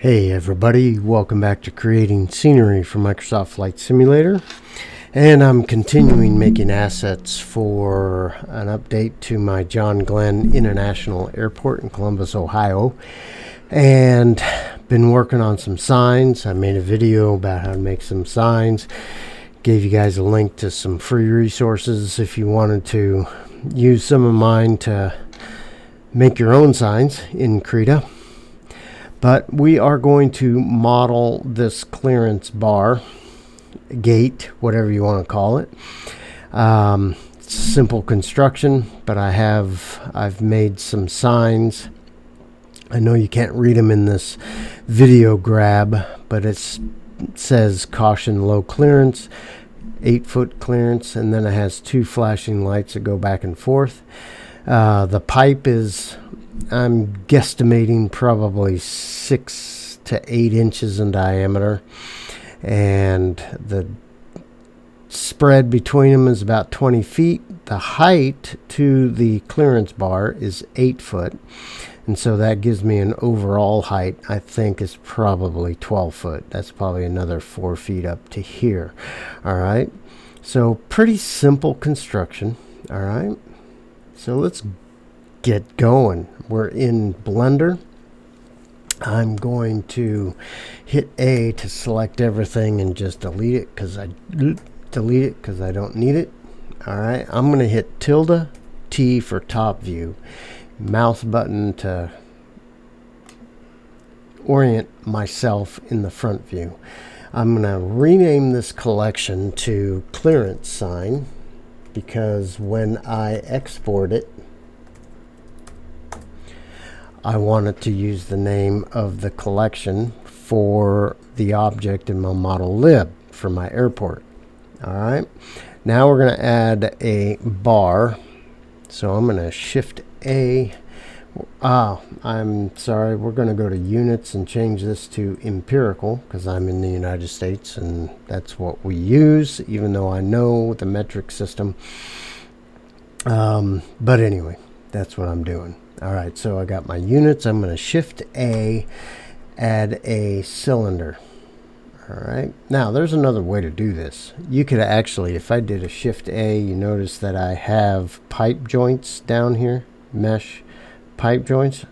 Hey everybody, welcome back to Creating Scenery for Microsoft Flight Simulator. And I'm continuing making assets for an update to my John Glenn International Airport in Columbus, Ohio. And been working on some signs. I made a video about how to make some signs. Gave you guys a link to some free resources if you wanted to use some of mine to make your own signs in Krita. But we are going to model this clearance bar, gate, whatever you want to call it. It's simple construction, but I've made some signs. I know you can't read them in this video grab, but it says caution low clearance, 8-foot clearance, and then it has two flashing lights that go back and forth. The pipe is, I'm guesstimating, probably 6 to 8 inches in diameter, and the spread between them is about 20 feet. The height to the clearance bar is 8 foot, and so that gives me an overall height, I think, is probably 12 foot. That's probably another 4 feet up to here. All right, so pretty simple construction. All right, so let's get going. We're in Blender. I'm going to hit A to select everything and just delete it because I don't need it. All right, I'm going to hit tilde T for top view, mouse button to orient myself in the front view. I'm going to rename this collection to clearance sign because when I export it, I wanted to use the name of the collection for the object in my model lib for my airport. All right, now we're going to add a bar. So I'm going to shift A. I'm sorry, we're going to go to units and change this to empirical because I'm in the United States and that's what we use, even though I know the metric system. But anyway, that's what I'm doing. All right, so I got my units. I'm going to shift A, add a cylinder. All right, now there's another way to do this. You could actually, if I did a shift A, you notice that I have pipe joints down here, mesh pipe joints.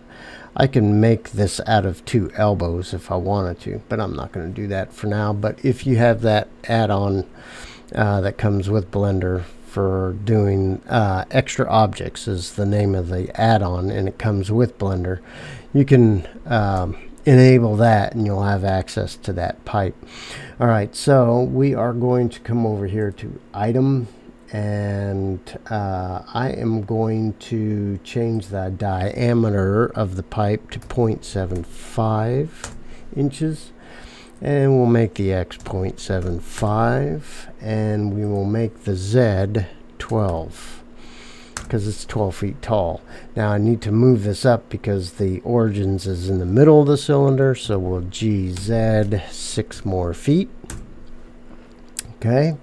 I can make this out of 2 elbows if I wanted to, but I'm not going to do that for now. But if you have that add-on that comes with Blender for doing extra objects is the name of the add-on, and it comes with Blender, you can enable that and you'll have access to that pipe. All right, so we are going to come over here to item, and I am going to change the diameter of the pipe to 0.75 inches. And we'll make the X 0.75, and we will make the Z 12 because it's 12 feet tall. Now I need to move this up because the origins is in the middle of the cylinder, so we'll GZ 6 more feet. Okay,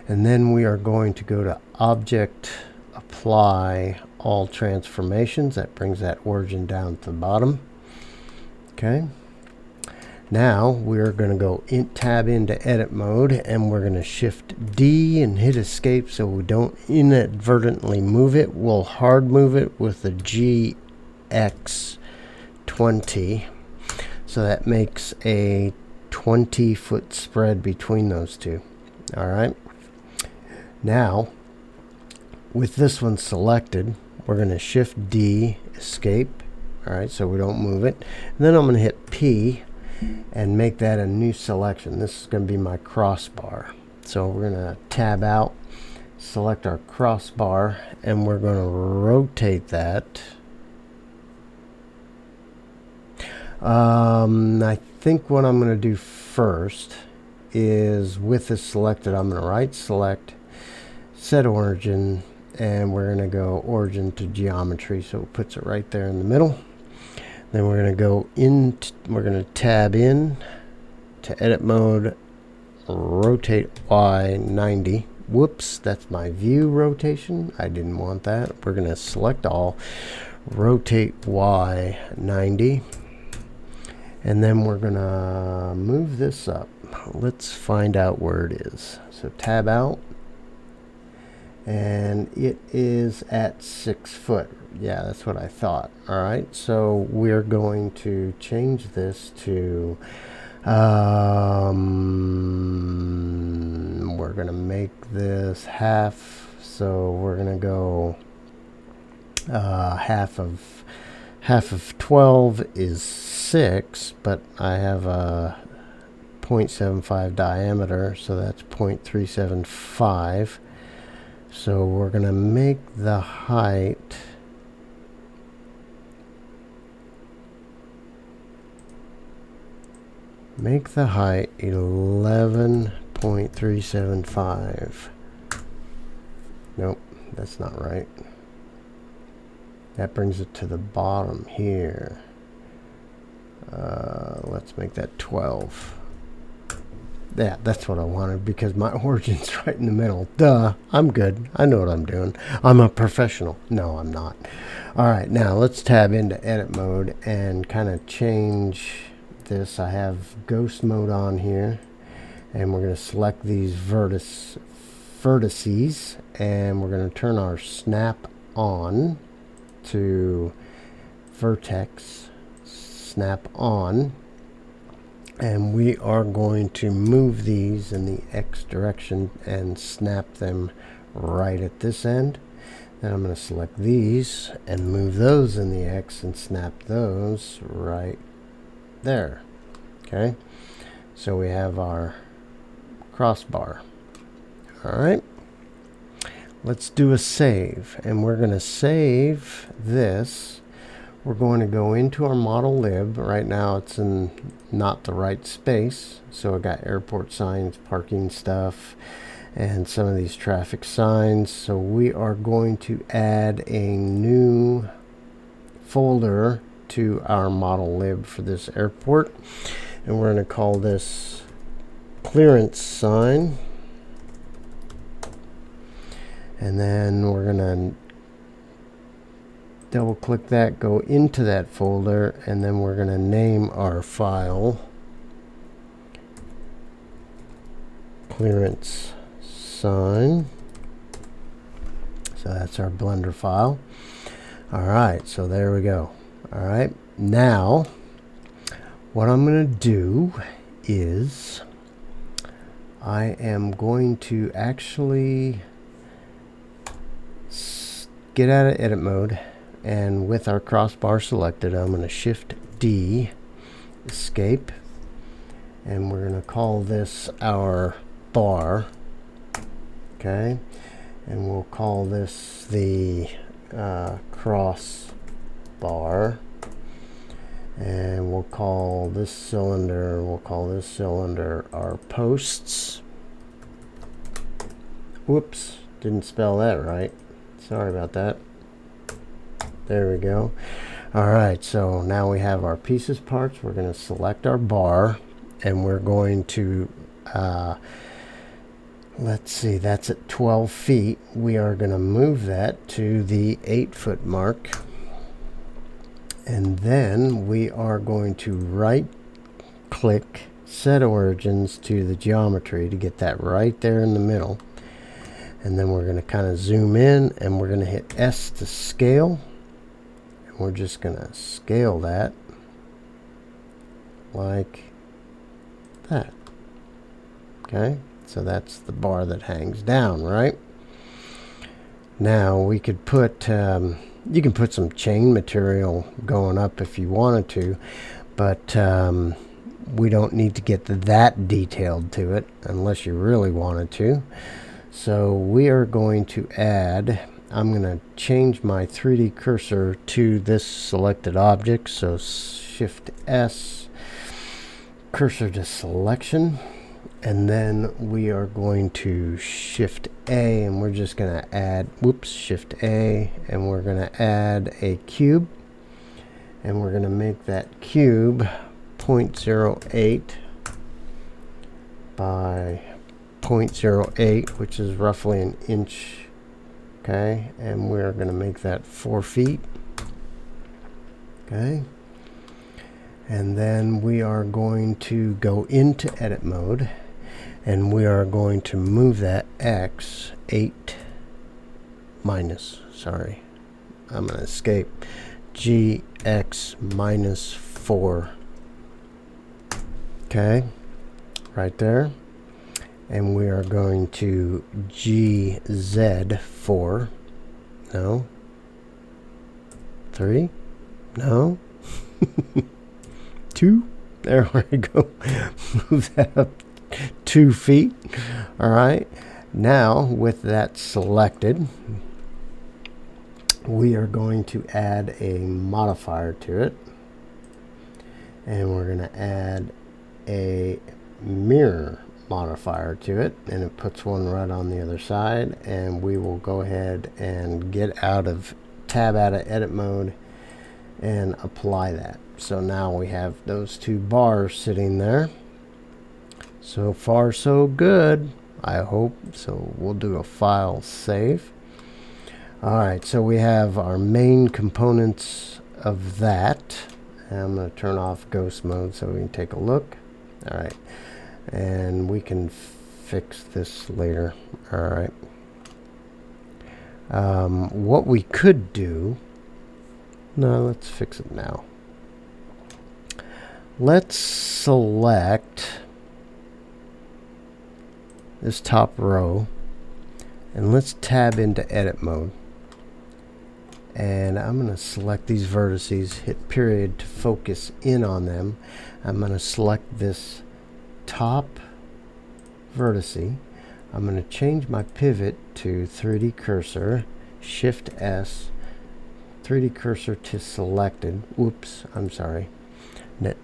and then we are going to go to Object, Apply All Transformations. That brings that origin down to the bottom. Okay. Now we're going to go tab into edit mode, and we're going to shift D and hit escape so we don't inadvertently move it. We'll hard move it with the GX20. So that makes a 20-foot spread between those two. All right. Now, with this one selected, we're going to shift D, escape. All right, so we don't move it. And then I'm going to hit P and make that a new selection. This is going to be my crossbar. So we're going to tab out, select our crossbar, and we're going to rotate that. I think what I'm going to do first is, with this selected, I'm going to right select, set origin, and we're going to go origin to geometry, so it puts it right there in the middle. Then we're going to go in, we're going to tab in to edit mode, rotate Y 90. Whoops, that's my view rotation. I didn't want that. We're going to select all, rotate Y 90. And then we're gonna move this up. Let's find out where it is. So tab out, and it is at 6 foot. Yeah, that's what I thought. All right, so we're going to change this to we're gonna make this half, so we're gonna go half of 12 is 6, but I have a 0.75 diameter, so that's 0.375. So we're gonna make the height Make the height 11.375. Nope, that's not right. That brings it to the bottom here. Let's make that 12. Yeah, that's what I wanted because my origin's right in the middle. Duh, I'm good. I know what I'm doing. I'm a professional. No, I'm not. All right, now let's tab into edit mode and kind of change this. I have ghost mode on here, and we're going to select these vertices, and we're going to turn our snap on to vertex snap on, and we are going to move these in the X direction and snap them right at this end. Then I'm going to select these and move those in the X and snap those right there. Okay, so we have our crossbar. All right, let's do a save, and we're going to save this. We're going to go into our model lib. Right now it's in not the right space, so I got airport signs, parking stuff, and some of these traffic signs. So we are going to add a new folder to our model lib for this airport, and we're going to call this clearance sign, and then we're going to double click that, go into that folder, and then we're going to name our file clearance sign. So that's our Blender file. All right, so there we go. All right, now what I'm going to do is I am going to actually get out of edit mode, and with our crossbar selected, I'm going to Shift D, escape, and we're going to call this our bar. Okay, and we'll call this the cross bar, and we'll call this cylinder our posts. Whoops, didn't spell that right. Sorry about that. There we go. All right, so now we have our pieces parts. We're going to select our bar, and we're going to let's see, that's at 12 feet. We are going to move that to the 8-foot mark. And then we are going to right click set origins to the geometry to get that right there in the middle. And then we're going to kind of zoom in, and we're going to hit S to scale. And we're just going to scale that like that. Okay, so that's the bar that hangs down, right? Now we could put you can put some chain material going up if you wanted to, but we don't need to get that detailed to it unless you really wanted to. So we are going to add, I'm going to change my 3D cursor to this selected object, so Shift S, cursor to selection, and then we are going to Shift A, and we're just going to add, Shift A, and we're going to add a cube, and we're going to make that cube 0.08 by 0.08, which is roughly an inch. Okay, and we're going to make that 4 feet. Okay, And then we are going to go into edit mode, and we are going to move that X 8 minus, sorry, I'm going to escape, GX minus 4. Okay, right there. And we are going to GZ 4. No. 3. No. 2. There we go. Move that up 2 feet. All right. Now, with that selected, we are going to add a modifier to it. And we're going to add a mirror modifier to it, and it puts one right on the other side. And we will go ahead and get out of edit mode and apply that. So now we have those two bars sitting there. So far so good, I hope. So we'll do a file save. Alright, so we have our main components of that. And I'm going to turn off ghost mode so we can take a look. Alright, and we can fix this later. Alright. What we could do, no, let's fix it now. Let's select this top row, and let's tab into edit mode. And I'm going to select these vertices, hit period to focus in on them. I'm going to select this top vertice. I'm going to change my pivot to 3D cursor, Shift S, 3D cursor to selected. Whoops, I'm sorry.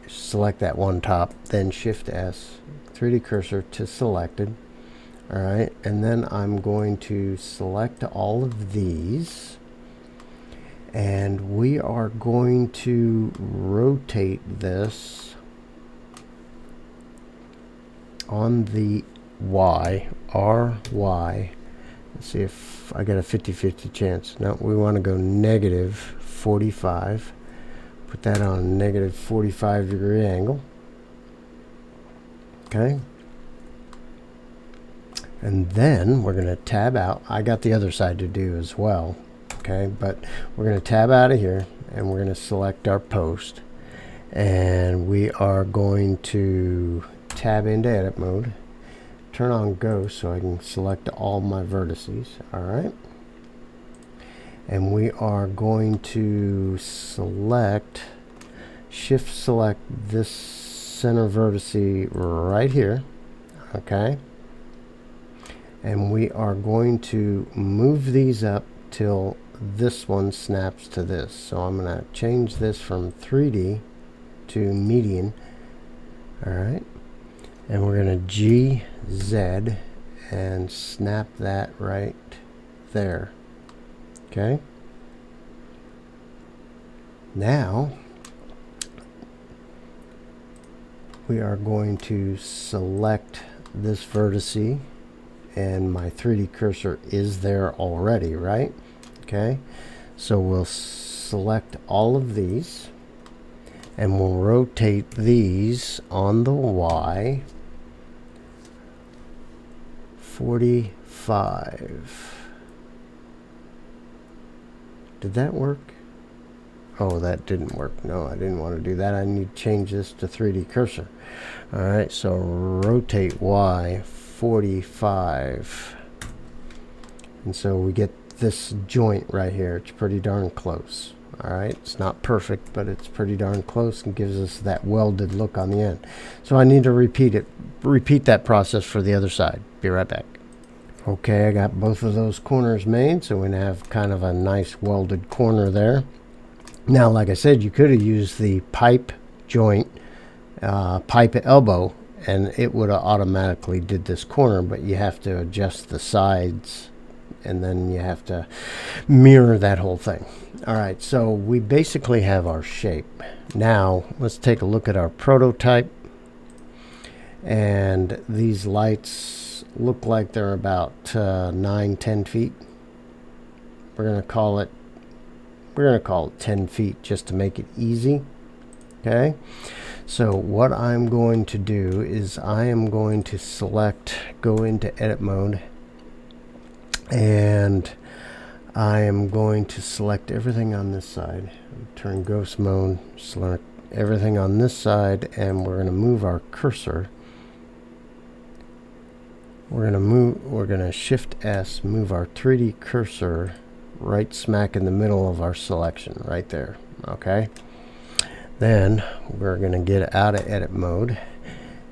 Select that one top, then Shift S, 3D cursor to selected. Alright, and then I'm going to select all of these, and we are going to rotate this on the Y, RY. Let's see if I got a 50-50 chance. No, we want to go negative 45. Put that on a negative 45-degree angle. Okay. And then we're going to tab out. I got the other side to do as well. Okay, but we're going to tab out of here, and we're going to select our post. And we are going to tab into edit mode. Turn on ghost so I can select all my vertices. Alright. And we are going to select, shift select this center vertice right here. Okay. And we are going to move these up till this one snaps to this. So I'm going to change this from 3D to median. Alright. And we're going to GZ and snap that right there. Okay. Now we are going to select this vertice, and my 3D cursor is there already, right? Okay. So we'll select all of these, and we'll rotate these on the Y 45. Did that work? Oh, that didn't work. No, I didn't want to do that. I need to change this to 3D cursor. Alright, so rotate Y 45. And so we get this joint right here. It's pretty darn close. Alright, it's not perfect, but it's pretty darn close and gives us that welded look on the end. So I need to repeat that process for the other side. Be right back. Okay, I got both of those corners made, so we're going to have kind of a nice welded corner there. Now, like I said, you could have used the pipe joint, pipe elbow, and it would have automatically did this corner, but you have to adjust the sides, and then you have to mirror that whole thing. Alright, so we basically have our shape. Now, let's take a look at our prototype. And these lights look like they're about 9-10 feet. We're going to call it 10 feet just to make it easy. Okay, so what I'm going to do is I am going to go into edit mode, and I am going to select everything on this side. Turn ghost mode, select everything on this side, and we're going to move our cursor. We're going to Shift S, move our 3D cursor right smack in the middle of our selection, right there. Okay. Then we're going to get out of edit mode,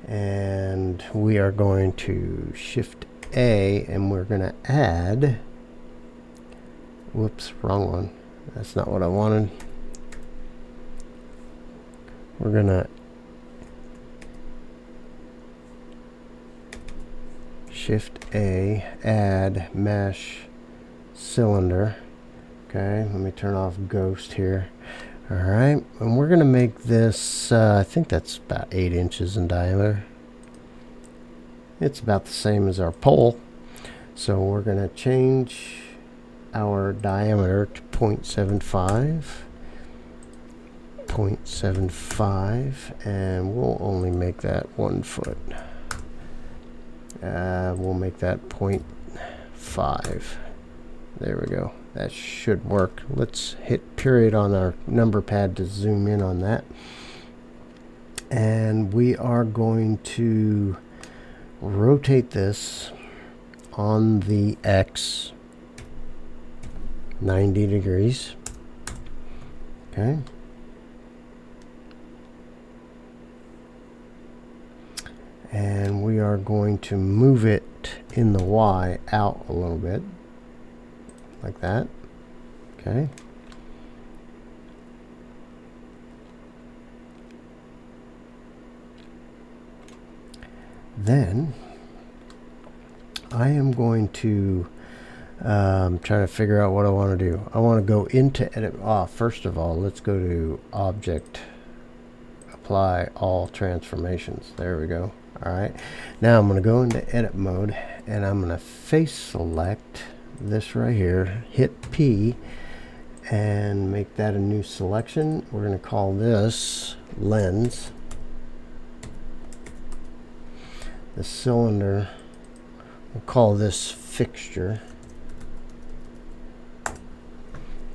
and we are going to Shift A, and we're going to add, whoops, wrong one. That's not what I wanted. We're going to Shift A, add mesh cylinder. Okay, let me turn off ghost here. All right, and we're going to make this, I think that's about 8 inches in diameter. It's about the same as our pole. So we're going to change our diameter to 0.75. 0.75, and we'll only make that 1 foot. We'll make that 0.5. There we go. That should work. Let's hit period on our number pad to zoom in on that. And we are going to rotate this on the X 90 degrees. Okay. And we are going to move it in the Y out a little bit, like that. Okay. Then I am going to try to figure out what I want to do. I want to go into edit. First of all, let's go to object, apply all transformations. There we go. All right, now I'm going to go into edit mode, and I'm going to face select this right here, hit P, and make that a new selection. We're going to call this lens. The cylinder, we'll call this fixture.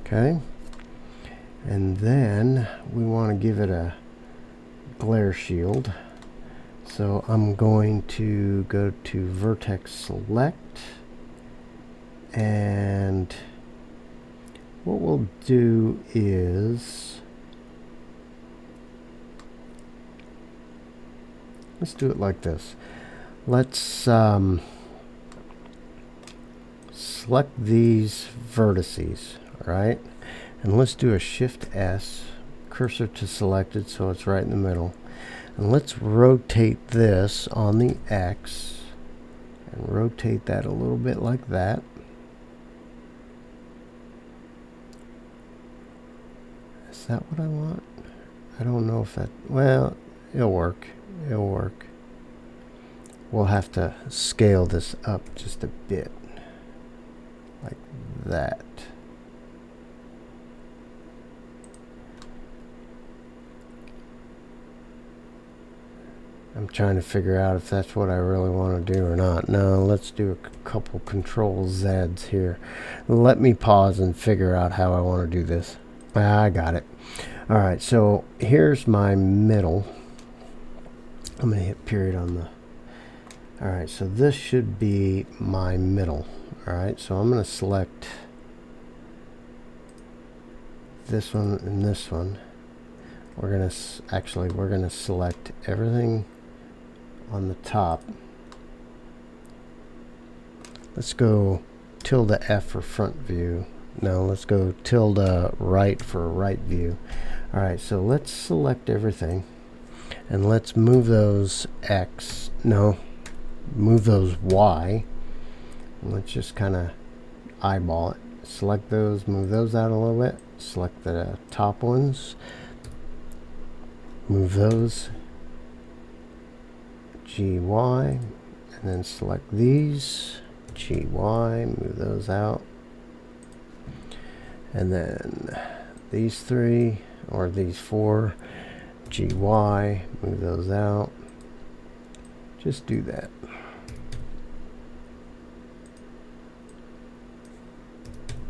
Okay, and then we want to give it a glare shield. So I'm going to go to vertex select, and what we'll do is, let's do it like this. Let's select these vertices, all right? And let's do a Shift S, cursor to selected so it's right in the middle. And let's rotate this on the X, and rotate that a little bit like that. Is that what I want? I don't know if that, well, it'll work. It'll work. We'll have to scale this up just a bit, like that. I'm trying to figure out if that's what I really want to do or not. No, let's do a couple Control Z's here. Let me pause and figure out how I want to do this. I got it. All right, so here's my middle. I'm going to hit period on the... All right, so this should be my middle. All right, so I'm going to select this one and this one. We're going to select everything on the top. Let's go tilde F for front view. No, let's go tilde right for right view. All right, so let's select everything, and let's move those X. No, move those Y. And let's just kind of eyeball it. Select those, move those out a little bit. Select the top ones. Move those, GY, and then select these, GY, move those out, and then these three, or these four, GY, move those out. Just do that.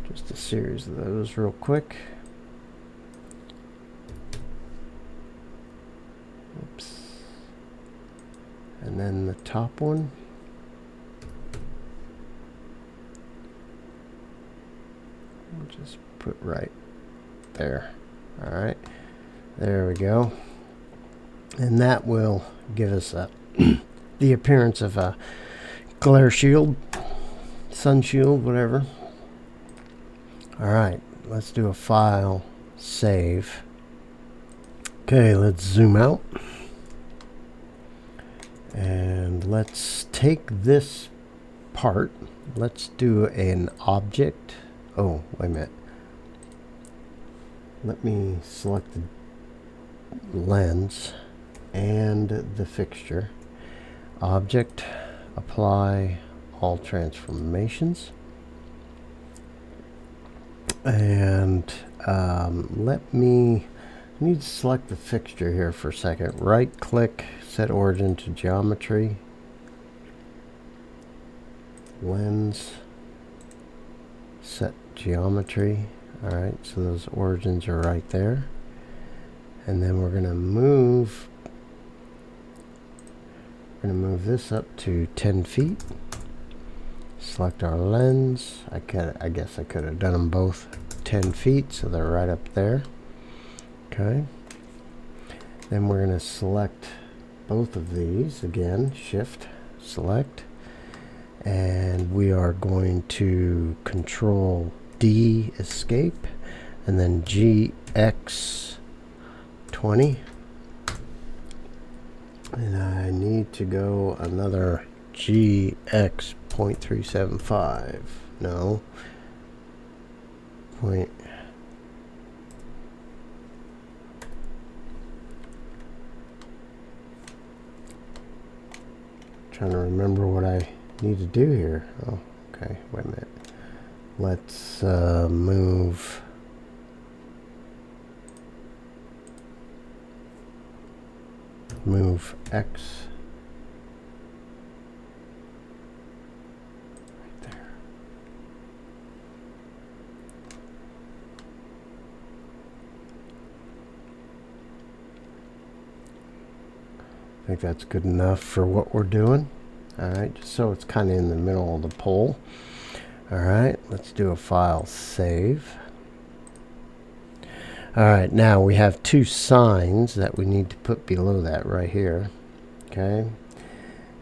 Just a series of those real quick. Oops. And then the top one. We'll just put right there. All right. There we go. And that will give us the appearance of a glare shield, sun shield, whatever. All right, let's do a file save. Okay, let's zoom out. And let's take this part. Let's do an object. Oh, wait a minute. Let me select the lens and the fixture. Object, apply all transformations. And let me need to select the fixture here for a second. Right click, set origin to geometry. Lens, set geometry. Alright, so those origins are right there. And then we're going to move this up to 10 feet. Select our lens. I guess I could have done them both 10 feet, so they're right up there. Okay. Then we're going to select both of these again. Shift, select, and we are going to Control D, escape, and then GX 20. And I need to go another GX 0.375. No. Point. Trying to remember what I need to do here. Oh, okay. Wait a minute. Let's move. Move X right there. I think that's good enough for what we're doing. Alright, just so it's kind of in the middle of the pole. Alright, let's do a file save. Alright, now we have two signs that we need to put below that right here. Okay,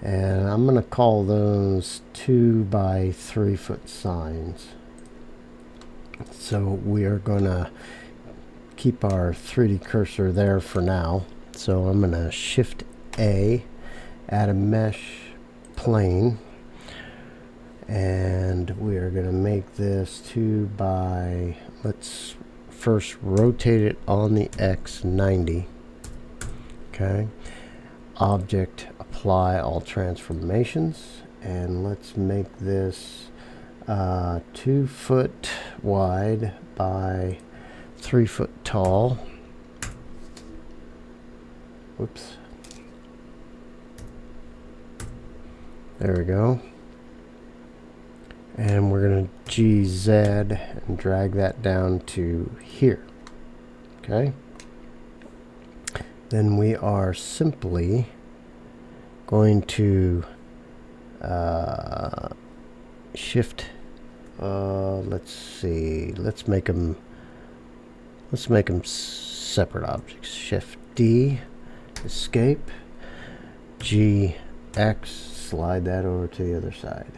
and I'm going to call those 2 by 3 foot signs. So we are going to keep our 3D cursor there for now. So I'm going to Shift A, add a mesh plane, and we are going to make this 2 by, let's first rotate it on the X 90. Okay, object, apply all transformations, and let's make this 2 foot wide by 3 foot tall. Whoops. There we go. And we're going to GZ and drag that down to here. Okay. Then we are simply going to shift. Let's see. Let's make them separate objects. Shift D, escape. GX, slide that over to the other side.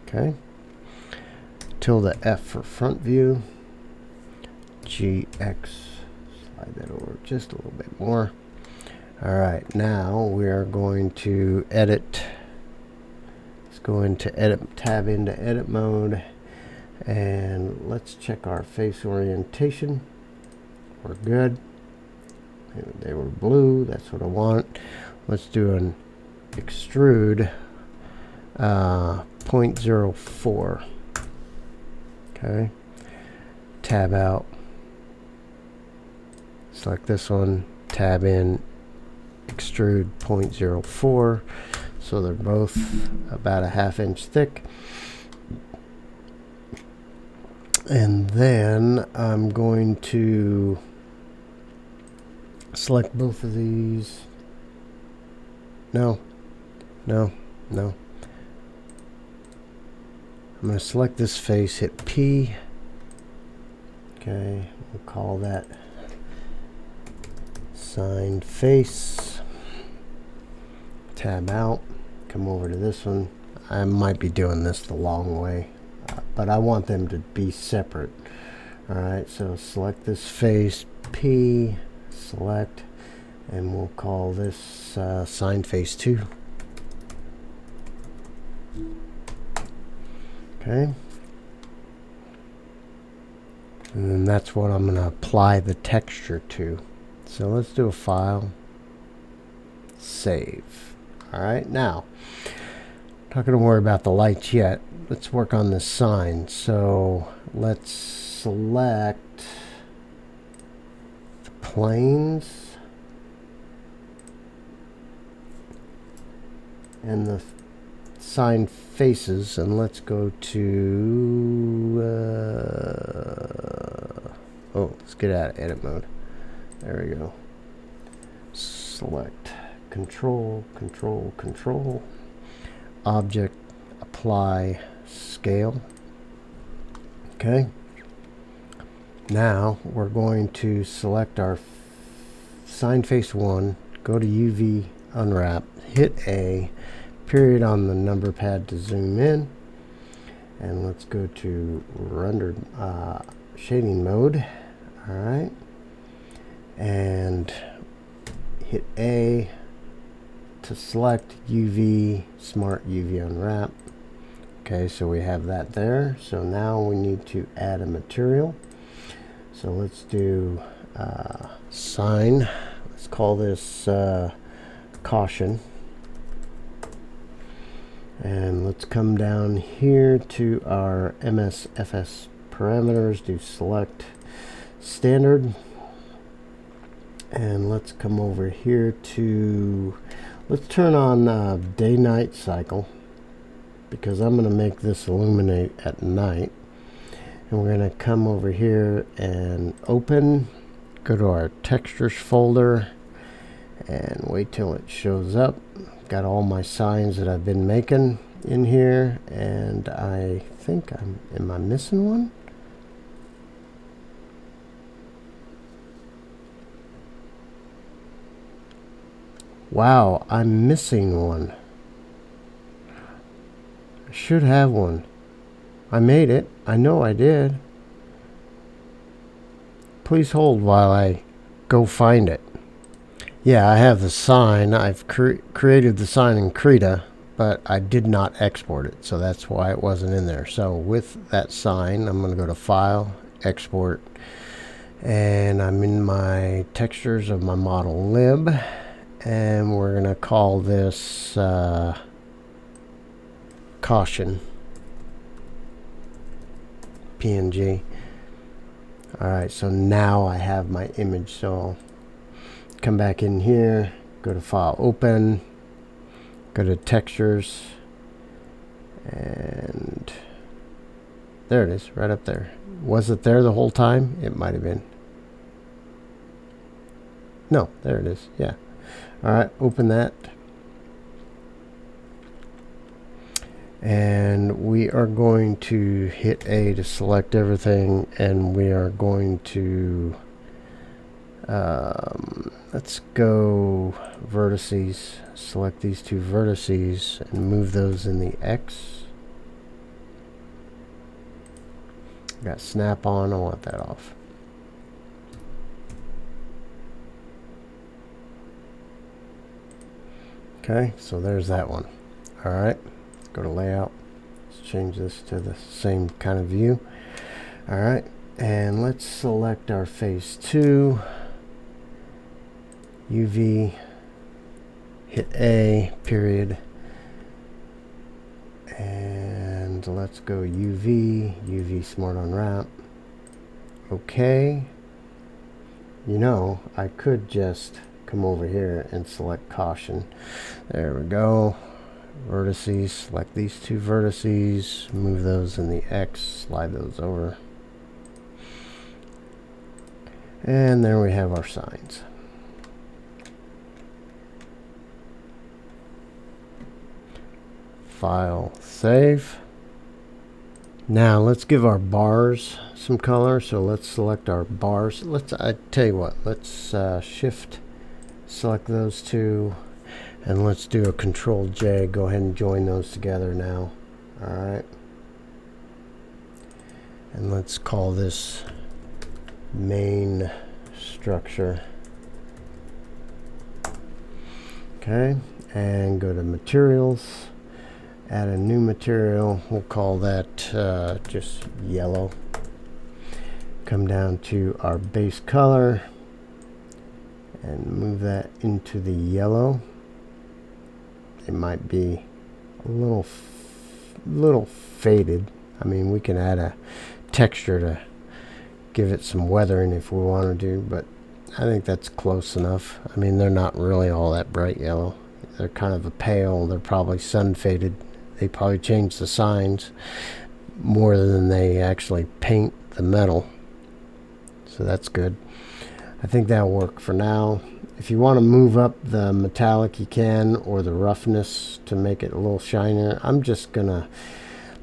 Okay. Tilde F for front view. GX, slide that over just a little bit more. Alright, now we are going to edit. Let's go into edit, tab into edit mode, and let's check our face orientation. We're good. They were blue, that's what I want. Let's do an extrude 0.04. Okay, tab out, select this one, tab in, extrude 0.04, so they're both about a 1/2 inch thick. And then I'm going to select both of these. No. I'm going to select this face, hit P. Okay, we'll call that signed face. Tab out, come over to this one. I might be doing this the long way, but I want them to be separate. Alright, so select this face, P, select, and we'll call this signed face 2. Okay. And then that's what I'm going to apply the texture to. So let's do a file, save. Alright, now, not going to worry about the lights yet. Let's work on this sign. So let's select the planes and the sign faces, and let's go to let's get out of edit mode. There we go. Select control, object, apply, scale. Okay, now we're going to select our sign face 1, go to UV unwrap, hit A, period on the number pad to zoom in, and let's go to rendered shading mode. Alright, and hit A to select UV, smart UV unwrap. Okay, so we have that there. So now we need to add a material. So let's do sign. Let's call this caution. And let's come down here to our MSFS parameters, do select standard, and let's come over here to, let's turn on day-night cycle, because I'm going to make this illuminate at night. And we're going to come over here and open, go to our textures folder, and wait till it shows up. Got all my signs that I've been making in here, and I think am I missing one? Wow, I'm missing one. I should have one. I made it. I know I did. Please hold while I go find it. Yeah, I have the sign. I've created the sign in Krita, but I did not export it, so that's why it wasn't in there. So with that sign, I'm going to go to File, Export, and I'm in my textures of my model lib, and we're going to call this caution PNG. Alright, so now I have my image, so I'll come back in here, go to File, Open, go to Textures, and there it is, right up there. Was it there the whole time? It might have been. No, there it is, yeah. Alright, open that. And we are going to hit A to select everything, and we are going to let's go vertices, select these two vertices and move those in the X. Got snap on, I want that off. Okay, so there's that one. Alright, let's go to layout. Let's change this to the same kind of view. Alright, and let's select our face 2. UV, hit A, period, and let's go UV, UV Smart Unwrap, OK. You know, I could just come over here and select caution. There we go. Vertices, select these two vertices, move those in the X, slide those over. And there we have our signs. File, save. Now let's give our bars some color. So let's select our bars. I tell you what, let's shift, select those two, and let's do a Control J. Go ahead and join those together now. All right. And let's call this main structure. Okay. And go to materials. Add a new material. We'll call that just yellow. Come down to our base color and move that into the yellow. It might be a little faded. I mean, we can add a texture to give it some weathering if we want to do, but I think that's close enough. I mean, they're not really all that bright yellow. They're kind of a pale. They're probably sun faded. They probably change the signs more than they actually paint the metal. So that's good. I think that'll work for now. If you want to move up the metallic, you can, or the roughness to make it a little shinier. I'm just going to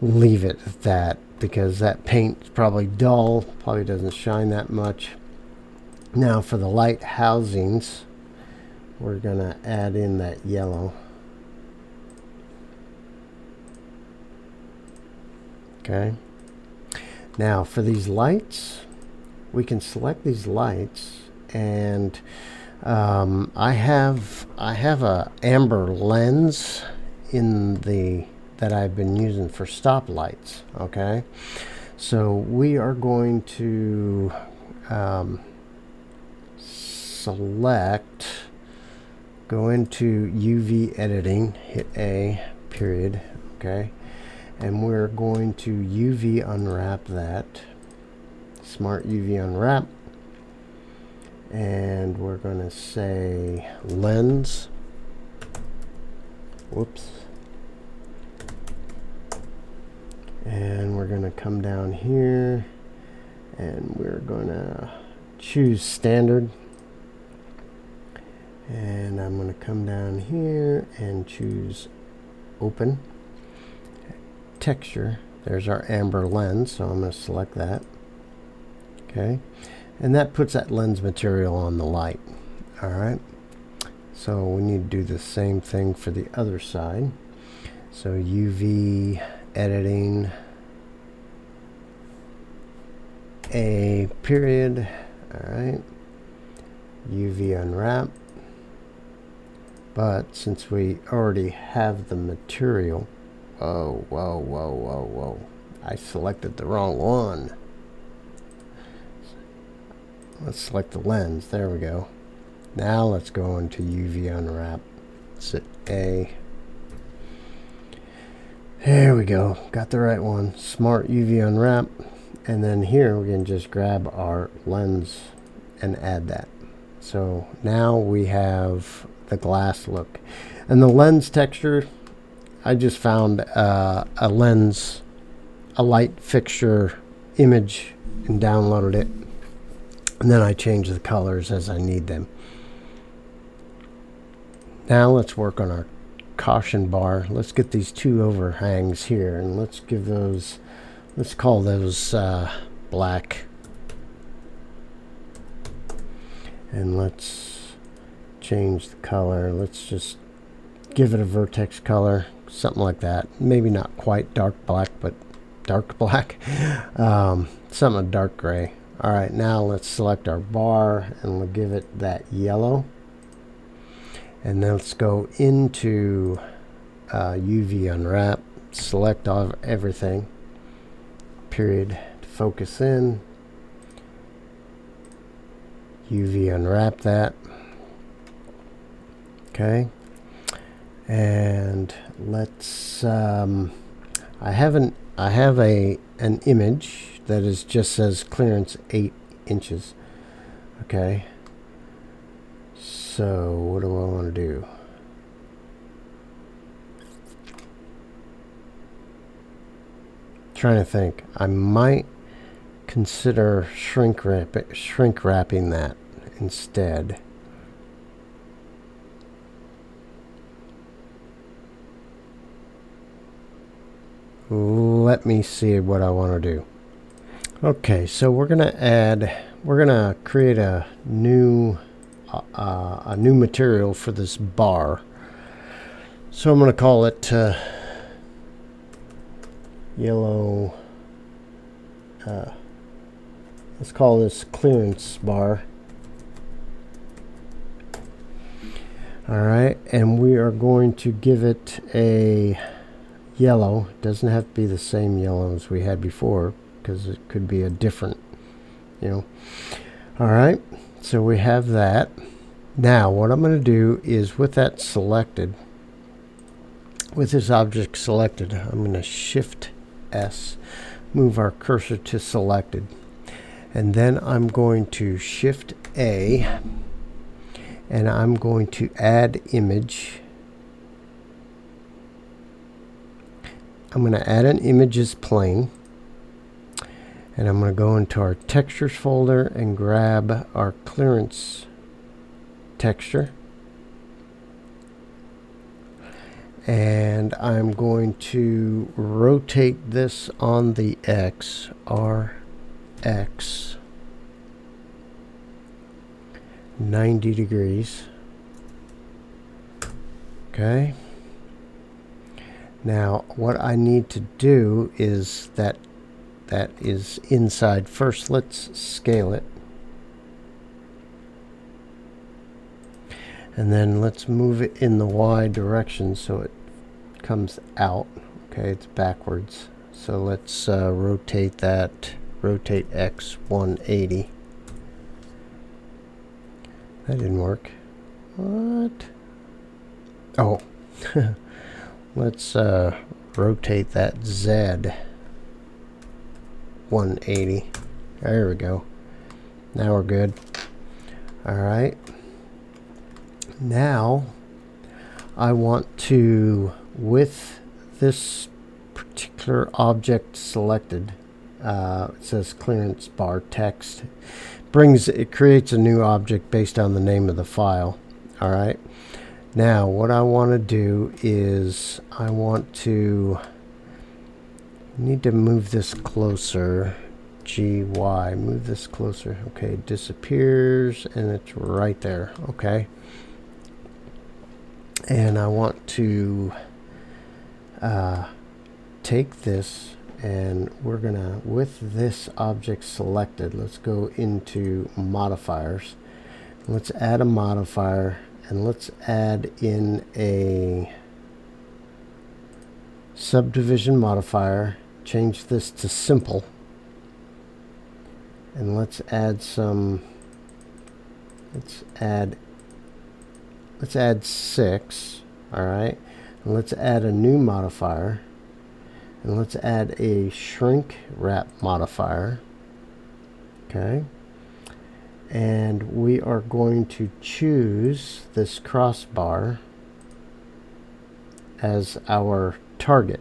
leave it at that because that paint's probably dull, probably doesn't shine that much. Now for the light housings, we're going to add in that yellow. Okay. Now for these lights, we can select these lights, and I have a amber lens in that I've been using for stop lights. Okay, so we are going to select, go into UV editing, hit A, period. Okay. And we're going to UV unwrap that. Smart UV unwrap. And we're going to say lens. Whoops. And we're going to come down here and we're going to choose standard. And I'm going to come down here and choose open. Texture. There's our amber lens, so I'm going to select that. Okay, and that puts that lens material on the light. All right, so we need to do the same thing for the other side. So UV editing, A, period. All right, UV unwrap. But since we already have the material, whoa. I selected the wrong one. Let's select the lens. There we go. Now let's go into UV unwrap. Set A. There we go. Got the right one. Smart UV unwrap. And then here we can just grab our lens and add that. So now we have the glass look. And the lens texture, I just found a lens, a light fixture image, and downloaded it. And then I change the colors as I need them. Now let's work on our caution bar. Let's get these two overhangs here, and let's give those, let's call those black. And let's change the color. Let's just give it a vertex color. Something like that. Maybe not quite dark black, but dark black. Something dark gray. All right, now let's select our bar and we'll give it that yellow. And then let's go into UV unwrap. Select all everything. Period. To focus in. UV unwrap that. Okay. And let's I have an image that is just says clearance 8 inches. Okay. So what do I want to do? Trying to think. I might consider shrink wrapping that instead. Let me see what I want to do. Okay, so we're gonna create a new material for this bar. So I'm gonna call it yellow. Let's call this clearance bar. All right, and we are going to give it a yellow. It doesn't have to be the same yellow as we had before, because it could be a different, All right, so we have that. Now what I'm going to do is, with that selected, with this object selected, I'm going to Shift S, move our cursor to selected, and then I'm going to Shift A, and I'm going to add image. I'm going to add an image as plane, and I'm going to go into our textures folder and grab our clearance texture, and I'm going to rotate this on the X, RX 90 degrees. Okay. Now what I need to do is that is inside. First, let's scale it, and then let's move it in the Y direction so it comes out. Okay, it's backwards. So let's rotate that. Rotate X 180. That didn't work. What? Oh. Let's rotate that Z 180. There we go. Now we're good. Alright. Now I want to, with this particular object selected, it says clearance bar text, it creates a new object based on the name of the file. Alright. Now what I want to do is I need to move this closer. GY, move this closer. Okay, it disappears and it's right there. Okay. And I want to take this, and we're gonna, with this object selected, let's go into modifiers. Let's add a modifier, and let's add in a subdivision modifier. Change this to simple, and let's add some, let's add 6. All right, and let's add a new modifier, and let's add a shrink wrap modifier. Okay, and we are going to choose this crossbar as our target.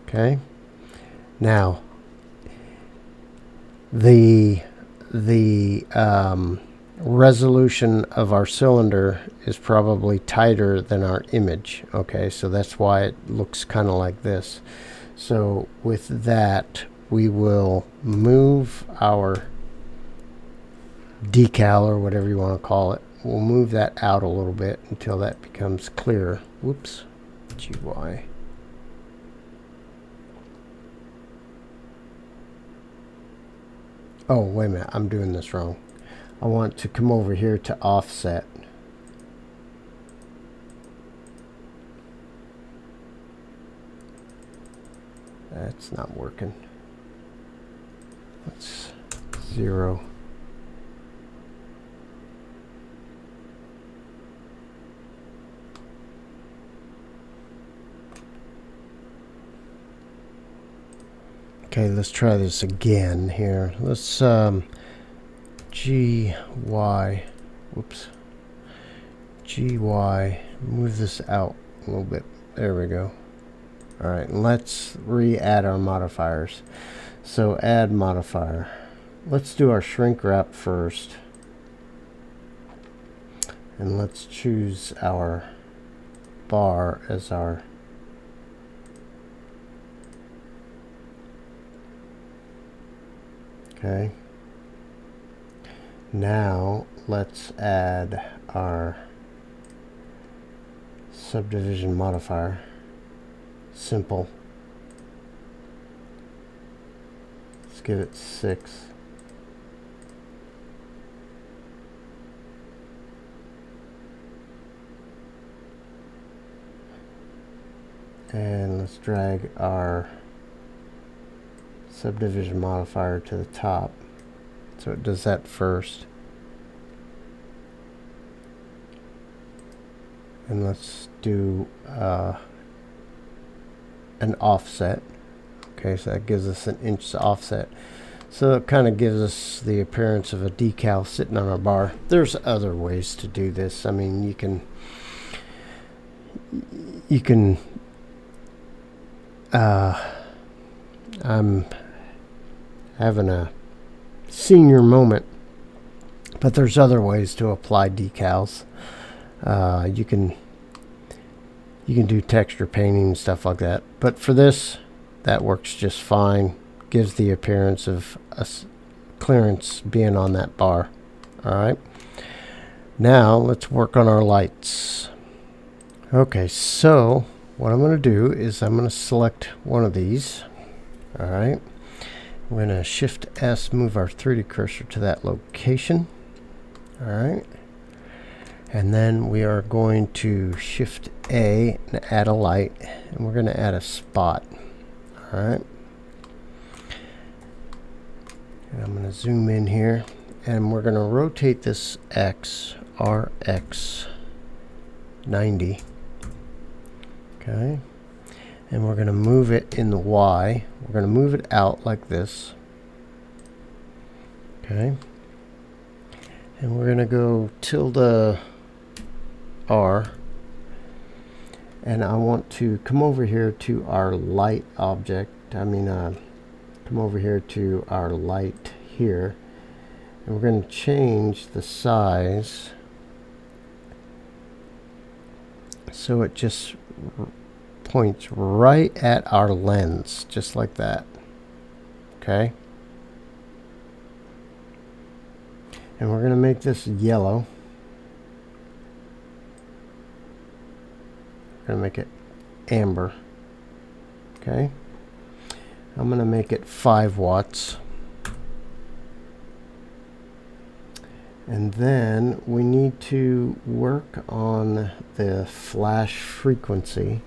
Okay, now the resolution of our cylinder is probably tighter than our image. Okay, so that's why it looks kind of like this. So with that, we will move our decal, or whatever you want to call it. We'll move that out a little bit until that becomes clearer. Whoops, GY. Oh, wait a minute, I'm doing this wrong. I want to come over here to offset. That's not working. Let's 0. Okay, let's try this again here. Let's GY, whoops, GY, move this out a little bit. There we go. All right, let's re-add our modifiers. So add modifier. Let's do our shrink wrap first. And let's choose our bar as our okay. Now let's add our subdivision modifier. Simple. Let's give it 6. And let's drag our subdivision modifier to the top. So it does that first. And let's do an offset. Okay, so that gives us an inch offset. So it kind of gives us the appearance of a decal sitting on our bar. There's other ways to do this. I mean, you can I'm having a senior moment, but there's other ways to apply decals. You can do texture painting and stuff like that, but for this, that works just fine. Gives the appearance of a clearance being on that bar. All right, now let's work on our lights. Okay, so what I'm going to do is I'm going to select one of these. All right, we're going to Shift S, move our 3D cursor to that location. All right, and then we are going to Shift A and add a light, and we're going to add a spot. All right, and I'm going to zoom in here, and we're going to rotate this X, RX 90. Okay, and we're going to move it in the Y. We're going to move it out like this. Okay, and we're going to go tilde R, and I want to come over here to our light object. Come over here to our light here, and we're going to change the size so it just points right at our lens, just like that. Okay, and we're going to make this yellow. We're going to make it amber. Okay, I'm going to make it 5 watts. And then we need to work on the flash frequency.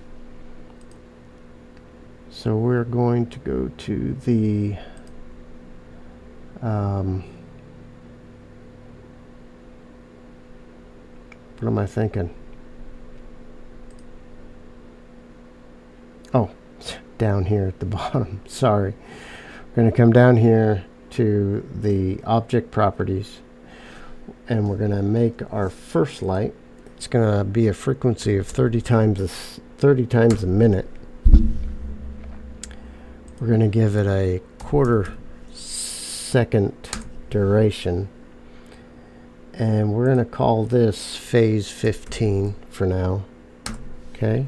So we're going to go to the what am I thinking? Oh, down here at the bottom. Sorry. We're going to come down here to the object properties, and we're going to make our first light. It's going to be a frequency of 30 times a minute. We're going to give it a 1/4 second duration, and we're going to call this phase 15 for now. Okay,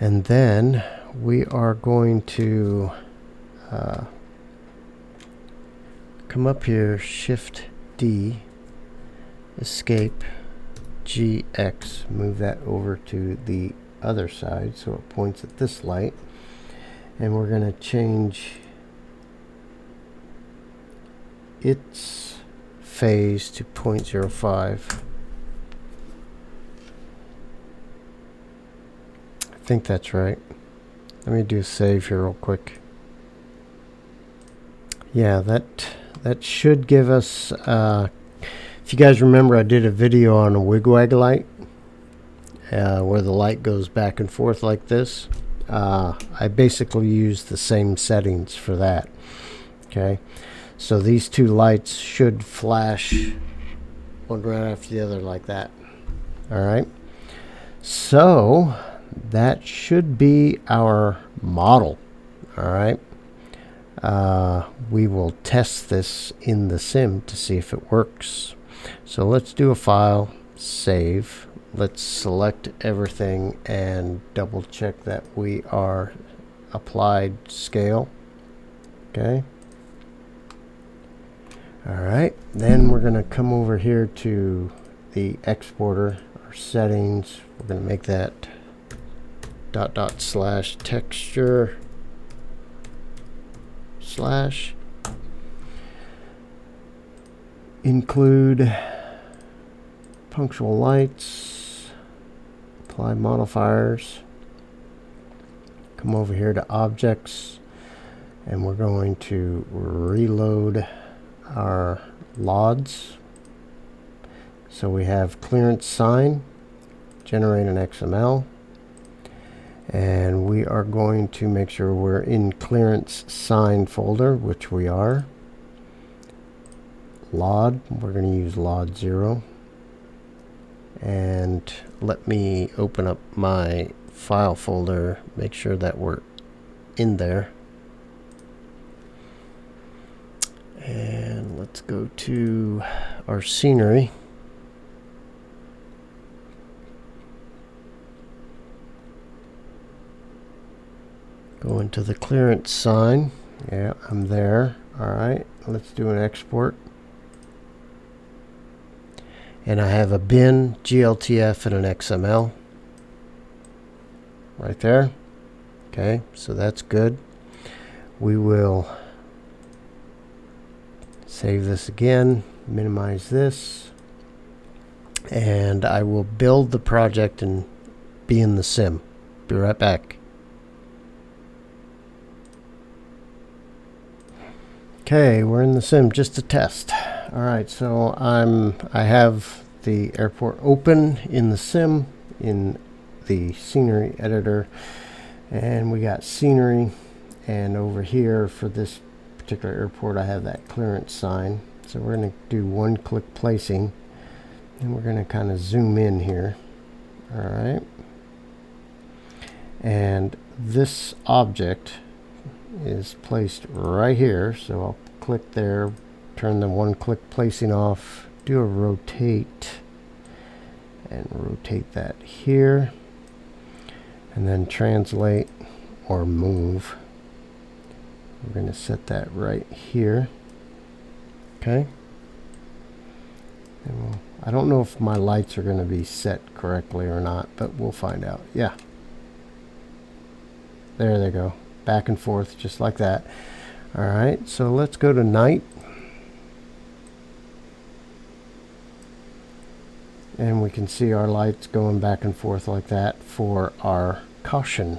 and then we are going to come up here, Shift D, escape, GX, move that over to the other side so it points at this light, and we're going to change its phase to 0.05. I think that's right. Let me do save here real quick. Yeah, that should give us if you guys remember, I did a video on a wigwag light, where the light goes back and forth like this. I basically use the same settings for that. Okay, so these two lights should flash one right after the other like that. Alright, so that should be our model. Alright, we will test this in the sim to see if it works. So let's do a file, save. Let's select everything and double check that we are applied scale. Okay. Alright, then we're going to come over here to the exporter, our settings. We're going to make that / texture / include punctual lights, apply modifiers, come over here to objects, and we're going to reload our LODs. So we have clearance sign, generate an XML, and we are going to make sure we're in clearance sign folder, which we are. LOD, we're going to use LOD 0. And let me open up my file folder, make sure that we're in there. And let's go to our scenery. Go into the clearance sign. Yeah, I'm there. Alright, let's do an export. And I have a bin, GLTF, and an XML. Right there. Okay, so that's good. We will save this again, minimize this, and I will build the project and be in the sim. Be right back. Okay, we're in the sim just to test. Alright, so I have the airport open in the sim in the scenery editor, and we got scenery, and over here for this particular airport I have that clearance sign. So we're going to do one-click placing, and we're going to kind of zoom in here. Alright, and this object is placed right here, so I'll click there, turn the one-click placing off, do a rotate, and rotate that here, and then translate or move. We're going to set that right here. Okay. And I don't know if my lights are going to be set correctly or not, but we'll find out. Yeah. There they go. Back and forth just like that. Alright, so let's go to night. And we can see our lights going back and forth like that for our caution.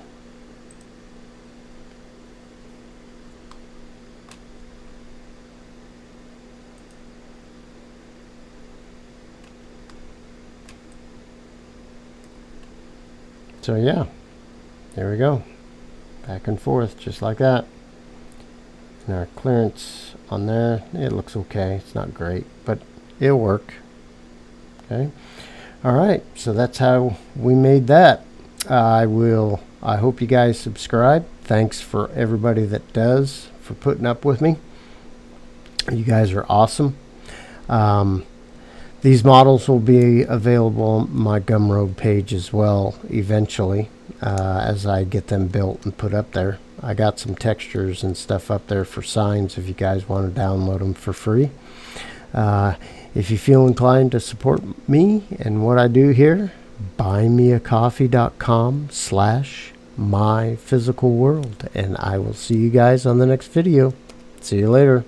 So yeah, there we go. Back and forth just like that. And our clearance on there, it looks okay. It's not great, but it'll work. Okay. Alright, so that's how we made that. I hope you guys subscribe. Thanks for everybody that does, for putting up with me. You guys are awesome. These models will be available on my Gumroad page as well eventually, as I get them built and put up there. I got some textures and stuff up there for signs if you guys want to download them for free. If you feel inclined to support me and what I do here, buymeacoffee.com/myphysicalworld, and I will see you guys on the next video. See you later.